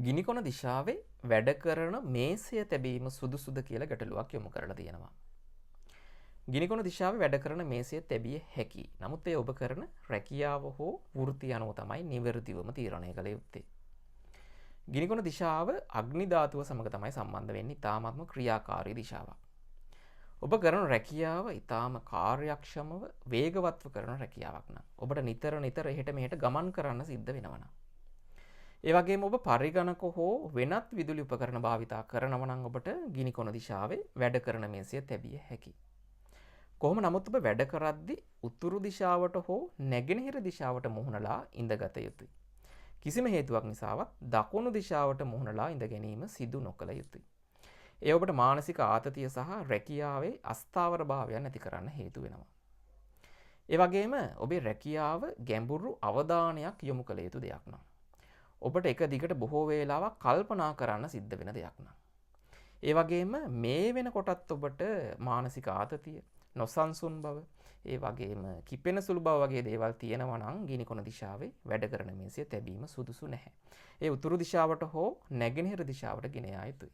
ගිනිකොන දිශාවේ වැඩ කරන මේසය තැබීම සුදුසුද කියලා ගැටලුවක් යොමු කරලා තියෙනවා. ගිනිකොන දිශාවේ වැඩ කරන මේසය තැබිය හැකියි. නමුත් ඒ ඔබ කරන රැකියාව හෝ වෘත්තිය අනුව තමයි නිවැරදිවම තීරණය කළ යුත්තේ. ගිනිකොන දිශාව අග්නි ධාතුව සමග තමයි සම්බන්ධ වෙන්නේ. ඊටාත්ම ක්‍රියාකාරී දිශාවක්. ඔබ කරන රැකියාව ඊටාම කාර්යක්ෂමව වේගවත්ව කරන රැකියාවක් නම් ඔබට නිතර එහෙට මෙහෙට ගමන් කරන්න සිද්ධ වෙනවා. ඒ වගේම ඔබ පරිගණක හෝ වෙනත් විදුලි උපකරණ භාවිතා කරනවා නම් ඔබට ගිනිකොන දිශාවේ වැඩ කරන මේසය තැබිය හැකියි. කොහොම නමුත් ඔබ වැඩ කරද්දී උතුරු දිශාවට හෝ නැගෙනහිර දිශාවට මුහුණලා ඉඳගත යුතුයි. කිසිම හේතුවක් නිසාවත් දකුණු දිශාවට මුහුණලා ඉඳ ගැනීම සිදු නොකළ යුතුයි. ඒ ඔබට මානසික ආතතිය සහ රැකියාවේ අස්ථාවර භාවයන් නැති කරන්න හේතු වෙනවා. ඒ වගේම ඔබේ රැකියාව ගැඹුරු අවධානයක් යොමු කළ යුතු දෙයක් නම් ඔබට එක දිගට බොහෝ වේලාවක් කල්පනා කරන්න සිද්ධ වෙන දෙයක් නම්. ඒ වගේම මේ වෙනකොටත් ඔබට මානසික ආතතිය, නොසන්සුන් බව, ඒ වගේම කිපෙන සුළු බව වගේ දේවල් තියෙනවා නම් ගිනිකොන දිශාවේ වැඩ කරන මේසය තැබීම සුදුසු නැහැ. ඒ උතුරු දිශාවට හෝ නැගෙනහිර දිශාවට ගෙන යා යුතුයි.